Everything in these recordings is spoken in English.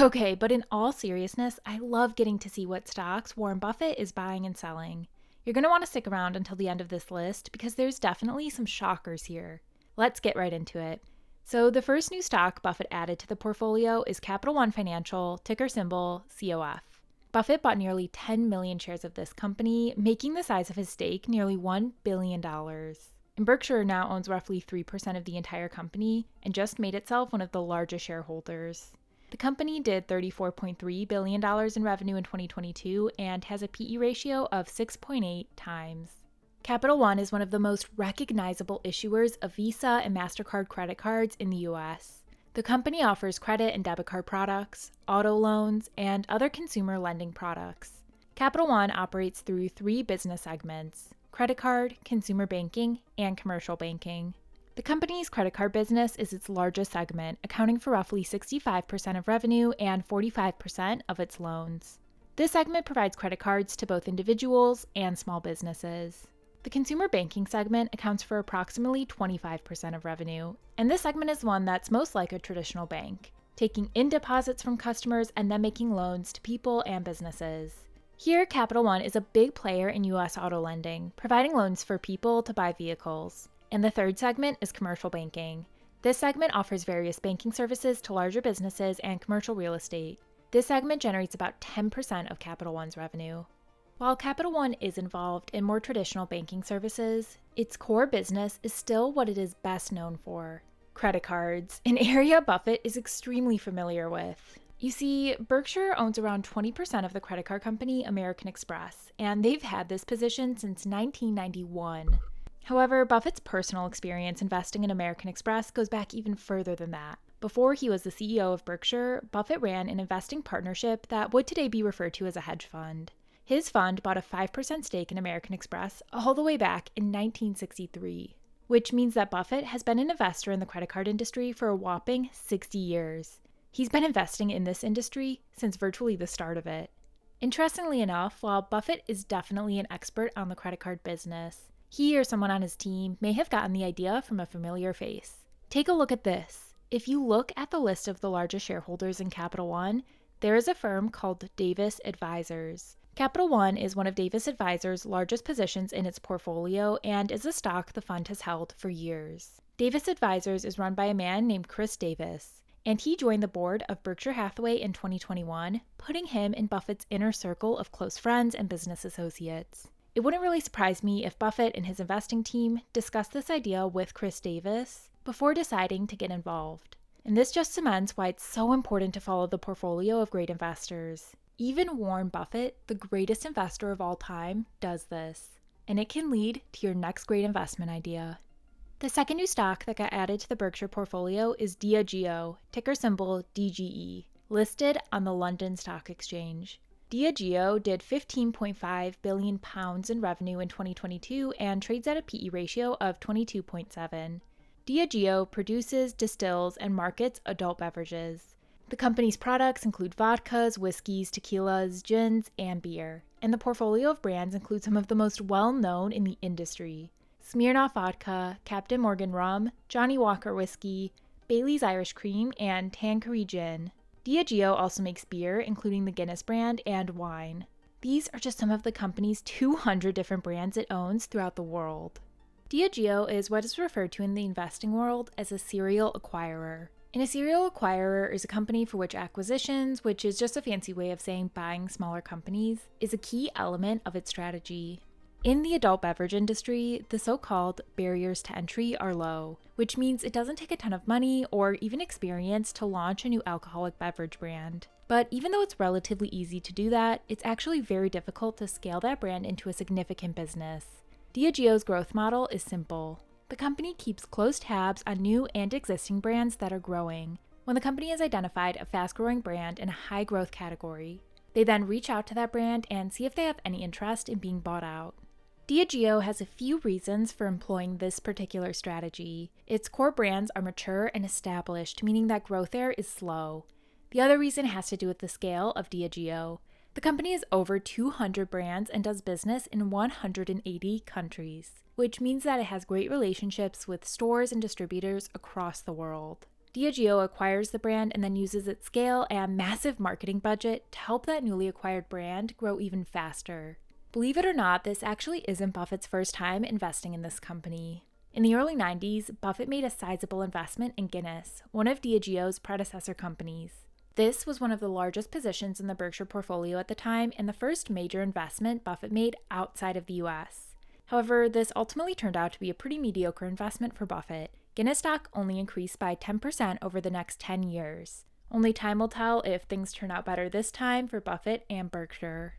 Okay, but in all seriousness, I love getting to see what stocks Warren Buffett is buying and selling. You're going to want to stick around until the end of this list because there's definitely some shockers here. Let's get right into it. So, the first new stock Buffett added to the portfolio is Capital One Financial, ticker symbol COF. Buffett bought nearly 10 million shares of this company, making the size of his stake nearly $1 billion. And Berkshire now owns roughly 3% of the entire company and just made itself one of the largest shareholders. The company did $34.3 billion in revenue in 2022 and has a PE ratio of 6.8 times. Capital One is one of the most recognizable issuers of Visa and MasterCard credit cards in the U.S. The company offers credit and debit card products, auto loans, and other consumer lending products. Capital One operates through 3 business segments: credit card, consumer banking, and commercial banking. The company's credit card business is its largest segment, accounting for roughly 65% of revenue and 45% of its loans. This segment provides credit cards to both individuals and small businesses. The consumer banking segment accounts for approximately 25% of revenue, and this segment is one that's most like a traditional bank, taking in deposits from customers and then making loans to people and businesses. Here, Capital One is a big player in U.S. auto lending, providing loans for people to buy vehicles. And the third segment is commercial banking. This segment offers various banking services to larger businesses and commercial real estate. This segment generates about 10% of Capital One's revenue. While Capital One is involved in more traditional banking services, its core business is still what it is best known for: credit cards, an area Buffett is extremely familiar with. You see, Berkshire owns around 20% of the credit card company American Express, and they've had this position since 1991. However, Buffett's personal experience investing in American Express goes back even further than that. Before he was the CEO of Berkshire, Buffett ran an investing partnership that would today be referred to as a hedge fund. His fund bought a 5% stake in American Express all the way back in 1963, which means that Buffett has been an investor in the credit card industry for a whopping 60 years. He's been investing in this industry since virtually the start of it. Interestingly enough, while Buffett is definitely an expert on the credit card business, he or someone on his team may have gotten the idea from a familiar face. Take a look at this. If you look at the list of the largest shareholders in Capital One, there is a firm called Davis Advisors. Capital One is one of Davis Advisors' largest positions in its portfolio and is a stock the fund has held for years. Davis Advisors is run by a man named Chris Davis, and he joined the board of Berkshire Hathaway in 2021, putting him in Buffett's inner circle of close friends and business associates. It wouldn't really surprise me if Buffett and his investing team discussed this idea with Chris Davis before deciding to get involved. And this just cements why it's so important to follow the portfolio of great investors. Even Warren Buffett, the greatest investor of all time, does this. And it can lead to your next great investment idea. The second new stock that got added to the Berkshire portfolio is Diageo, ticker symbol DGE, listed on the London Stock Exchange. Diageo did £15.5 billion in revenue in 2022 and trades at a PE ratio of 22.7. Diageo produces, distills, and markets adult beverages. The company's products include vodkas, whiskeys, tequilas, gins, and beer. And the portfolio of brands includes some of the most well-known in the industry: Smirnoff Vodka, Captain Morgan Rum, Johnnie Walker Whiskey, Bailey's Irish Cream, and Tanqueray Gin. Diageo also makes beer, including the Guinness brand, and wine. These are just some of the company's 200 different brands it owns throughout the world. Diageo is what is referred to in the investing world as a serial acquirer. And a serial acquirer is a company for which acquisitions, which is just a fancy way of saying buying smaller companies, is a key element of its strategy. In the adult beverage industry, the so-called barriers to entry are low, which means it doesn't take a ton of money or even experience to launch a new alcoholic beverage brand. But even though it's relatively easy to do that, it's actually very difficult to scale that brand into a significant business. Diageo's growth model is simple. The company keeps close tabs on new and existing brands that are growing. When the company has identified a fast-growing brand in a high-growth category, they then reach out to that brand and see if they have any interest in being bought out. Diageo has a few reasons for employing this particular strategy. Its core brands are mature and established, meaning that growth there is slow. The other reason has to do with the scale of Diageo. The company has over 200 brands and does business in 180 countries, which means that it has great relationships with stores and distributors across the world. Diageo acquires the brand and then uses its scale and massive marketing budget to help that newly acquired brand grow even faster. Believe it or not, this actually isn't Buffett's first time investing in this company. In the early 90s, Buffett made a sizable investment in Guinness, one of Diageo's predecessor companies. This was one of the largest positions in the Berkshire portfolio at the time and the first major investment Buffett made outside of the US. However, this ultimately turned out to be a pretty mediocre investment for Buffett. Guinness stock only increased by 10% over the next 10 years. Only time will tell if things turn out better this time for Buffett and Berkshire.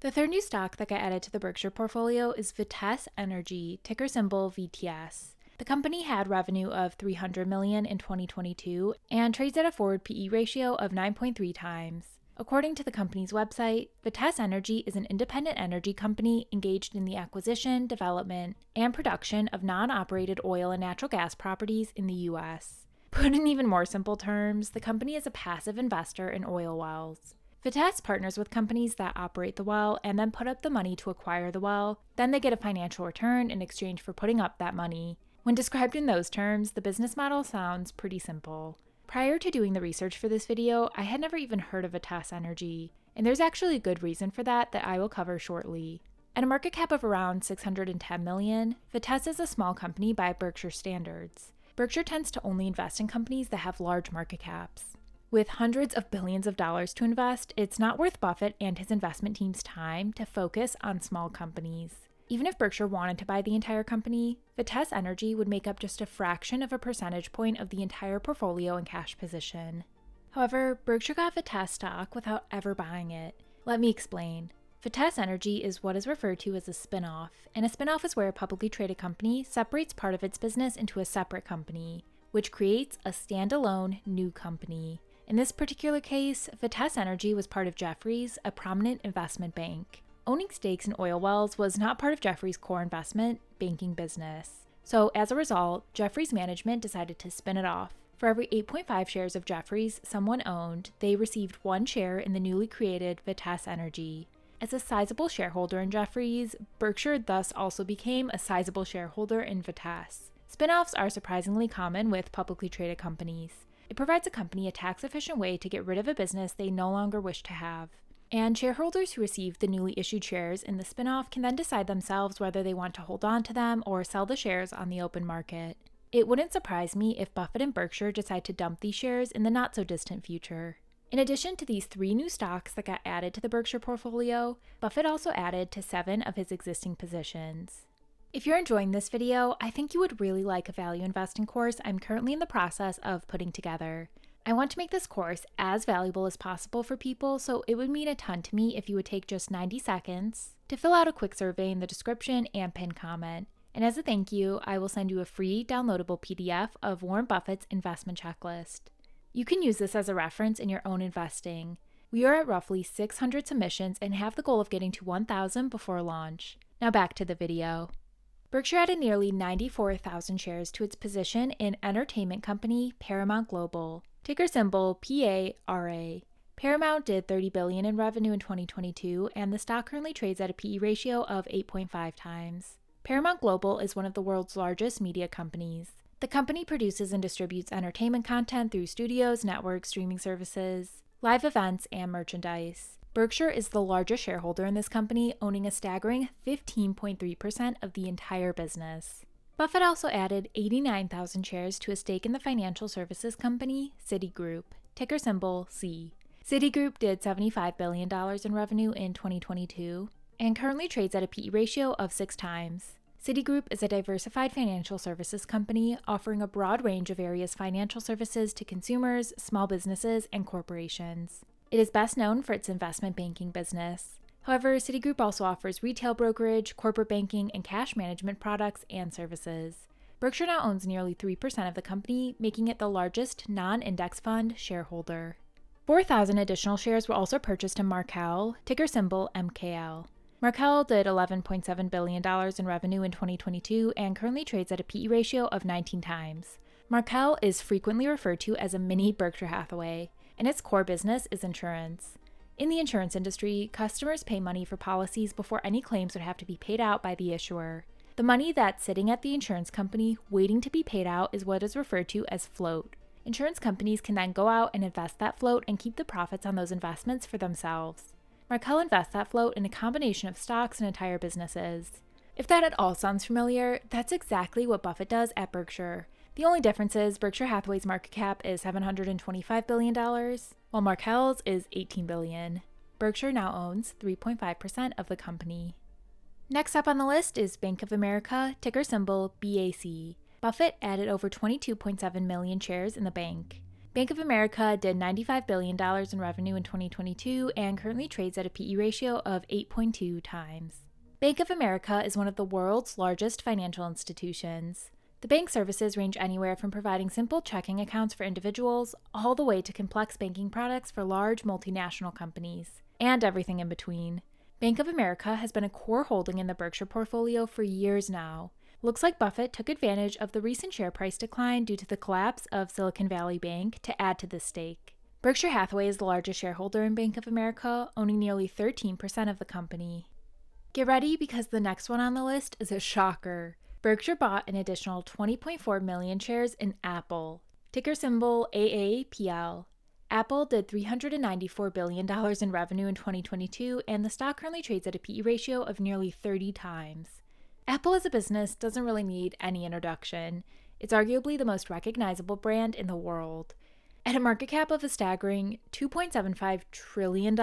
The third new stock that got added to the Berkshire portfolio is Vitesse Energy, ticker symbol VTS. The company had revenue of $300 million in 2022 and trades at a forward PE ratio of 9.3 times. According to the company's website, Vitesse Energy is an independent energy company engaged in the acquisition, development, and production of non-operated oil and natural gas properties in the U.S. Put in even more simple terms, the company is a passive investor in oil wells. Vitesse partners with companies that operate the well and then put up the money to acquire the well. Then they get a financial return in exchange for putting up that money. When described in those terms, the business model sounds pretty simple. Prior to doing the research for this video, I had never even heard of Vitesse Energy, and there's actually a good reason for that I will cover shortly. At a market cap of around $610 million, Vitesse is a small company by Berkshire standards. Berkshire tends to only invest in companies that have large market caps. With hundreds of billions of dollars to invest, it's not worth Buffett and his investment team's time to focus on small companies. Even if Berkshire wanted to buy the entire company, Vitesse Energy would make up just a fraction of a percentage point of the entire portfolio and cash position. However, Berkshire got Vitesse stock without ever buying it. Let me explain. Vitesse Energy is what is referred to as a spin-off, and a spin-off is where a publicly traded company separates part of its business into a separate company, which creates a standalone new company. In this particular case, Vitesse Energy was part of Jefferies, a prominent investment bank. Owning stakes in oil wells was not part of Jefferies' core investment banking business. So as a result, Jefferies management decided to spin it off. For every 8.5 shares of Jefferies someone owned, they received 1 share in the newly created Vitesse Energy. As a sizable shareholder in Jefferies, Berkshire thus also became a sizable shareholder in Vitesse. Spin-offs are surprisingly common with publicly traded companies. It provides a company a tax-efficient way to get rid of a business they no longer wish to have. And shareholders who receive the newly issued shares in the spin-off can then decide themselves whether they want to hold on to them or sell the shares on the open market. It wouldn't surprise me if Buffett and Berkshire decide to dump these shares in the not-so-distant future. In addition to these 3 new stocks that got added to the Berkshire portfolio, Buffett also added to 7 of his existing positions. If you're enjoying this video, I think you would really like a value investing course I'm currently in the process of putting together. I want to make this course as valuable as possible for people, so it would mean a ton to me if you would take just 90 seconds to fill out a quick survey in the description and pin comment. And as a thank you, I will send you a free downloadable PDF of Warren Buffett's investment checklist. You can use this as a reference in your own investing. We are at roughly 600 submissions and have the goal of getting to 1,000 before launch. Now back to the video. Berkshire added nearly 94,000 shares to its position in entertainment company Paramount Global, ticker symbol PARA. Paramount did $30 billion in revenue in 2022, and the stock currently trades at a PE ratio of 8.5 times. Paramount Global is one of the world's largest media companies. The company produces and distributes entertainment content through studios, networks, streaming services, live events, and merchandise. Berkshire is the largest shareholder in this company, owning a staggering 15.3% of the entire business. Buffett also added 89,000 shares to a stake in the financial services company Citigroup, ticker symbol C. Citigroup did $75 billion in revenue in 2022 and currently trades at a PE ratio of 6 times. Citigroup is a diversified financial services company offering a broad range of various financial services to consumers, small businesses, and corporations. It is best known for its investment banking business. However, Citigroup also offers retail brokerage, corporate banking, and cash management products and services. Berkshire now owns nearly 3% of the company, making it the largest non-index fund shareholder. 4,000 additional shares were also purchased in Markel, ticker symbol MKL. Markel did $11.7 billion in revenue in 2022 and currently trades at a PE ratio of 19 times. Markel is frequently referred to as a mini Berkshire Hathaway, and its core business is insurance. In the insurance industry, customers pay money for policies before any claims would have to be paid out by the issuer. The money that's sitting at the insurance company waiting to be paid out is what is referred to as float. Insurance companies can then go out and invest that float and keep the profits on those investments for themselves. Markel invests that float in a combination of stocks and entire businesses. If that at all sounds familiar, that's exactly what Buffett does at Berkshire. The only difference is Berkshire Hathaway's market cap is $725 billion, while Markel's is $18 billion. Berkshire now owns 3.5% of the company. Next up on the list is Bank of America, ticker symbol BAC. Buffett added over 22.7 million shares in the bank. Bank of America did $95 billion in revenue in 2022 and currently trades at a PE ratio of 8.2 times. Bank of America is one of the world's largest financial institutions. The bank services range anywhere from providing simple checking accounts for individuals all the way to complex banking products for large multinational companies, and everything in between. Bank of America has been a core holding in the Berkshire portfolio for years now. Looks like Buffett took advantage of the recent share price decline due to the collapse of Silicon Valley Bank to add to this stake. Berkshire Hathaway is the largest shareholder in Bank of America, owning nearly 13% of the company. Get ready because the next one on the list is a shocker. Berkshire bought an additional 20.4 million shares in Apple, ticker symbol AAPL. Apple did $394 billion in revenue in 2022, and the stock currently trades at a PE ratio of nearly 30 times. Apple as a business doesn't really need any introduction. It's arguably the most recognizable brand in the world. At a market cap of a staggering $2.75 trillion,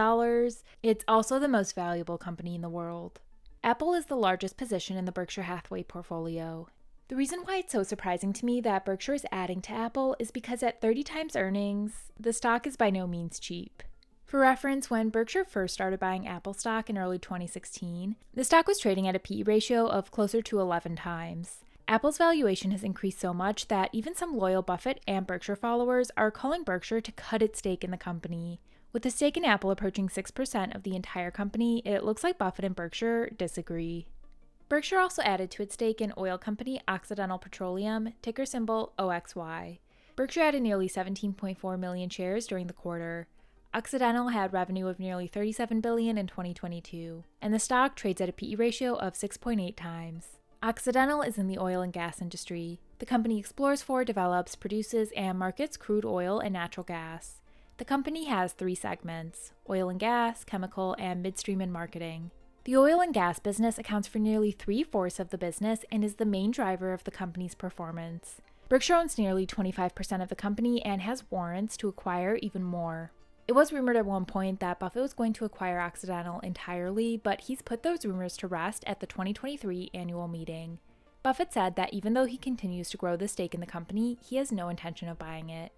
it's also the most valuable company in the world. Apple is the largest position in the Berkshire Hathaway portfolio. The reason why it's so surprising to me that Berkshire is adding to Apple is because at 30 times earnings, the stock is by no means cheap. For reference, when Berkshire first started buying Apple stock in early 2016, the stock was trading at a PE ratio of closer to 11 times. Apple's valuation has increased so much that even some loyal Buffett and Berkshire followers are calling Berkshire to cut its stake in the company. With the stake in Apple approaching 6% of the entire company, it looks like Buffett and Berkshire disagree. Berkshire also added to its stake in oil company Occidental Petroleum, ticker symbol OXY. Berkshire added nearly 17.4 million shares during the quarter. Occidental had revenue of nearly $37 billion in 2022, and the stock trades at a PE ratio of 6.8 times. Occidental is in the oil and gas industry. The company explores for, develops, produces, and markets crude oil and natural gas. The company has 3 segments: oil and gas, chemical, and midstream and marketing. The oil and gas business accounts for nearly 3/4 of the business and is the main driver of the company's performance. Berkshire owns nearly 25% of the company and has warrants to acquire even more. It was rumored at one point that Buffett was going to acquire Occidental entirely, but he's put those rumors to rest at the 2023 annual meeting. Buffett said that even though he continues to grow the stake in the company, he has no intention of buying it.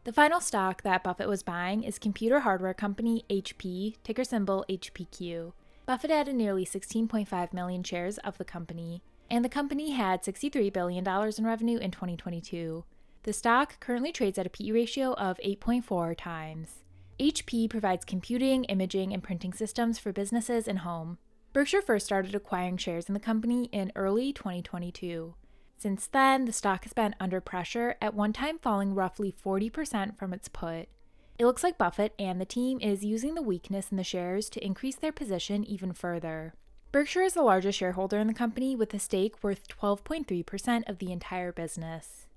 The final stock that Buffett was buying is computer hardware company HP, ticker symbol HPQ. Buffett added nearly 16.5 million shares of the company, and the company had $63 billion in revenue in 2022. The stock currently trades at a PE ratio of 8.4 times. HP provides computing, imaging, and printing systems for businesses and home. Berkshire first started acquiring shares in the company in early 2022. Since then, the stock has been under pressure, at one time falling roughly 40% from its put. It looks like Buffett and the team is using the weakness in the shares to increase their position even further. Berkshire is the largest shareholder in the company with a stake worth 12.3% of the entire business.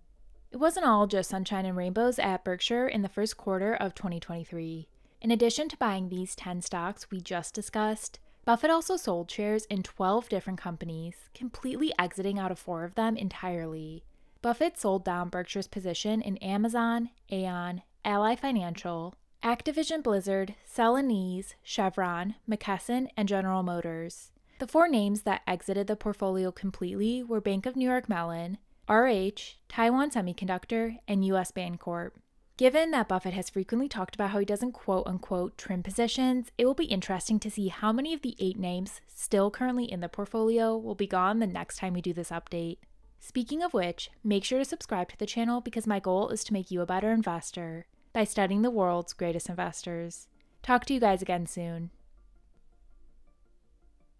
It wasn't all just sunshine and rainbows at Berkshire in the first quarter of 2023. In addition to buying these 10 stocks we just discussed, Buffett also sold shares in 12 different companies, completely exiting out of 4 of them entirely. Buffett sold down Berkshire's position in Amazon, Aon, Ally Financial, Activision Blizzard, Celanese, Chevron, McKesson, and General Motors. The 4 names that exited the portfolio completely were Bank of New York Mellon, RH, Taiwan Semiconductor, and US Bancorp. Given that Buffett has frequently talked about how he doesn't quote-unquote trim positions, it will be interesting to see how many of the 8 names still currently in the portfolio will be gone the next time we do this update. Speaking of which, make sure to subscribe to the channel because my goal is to make you a better investor by studying the world's greatest investors. Talk to you guys again soon.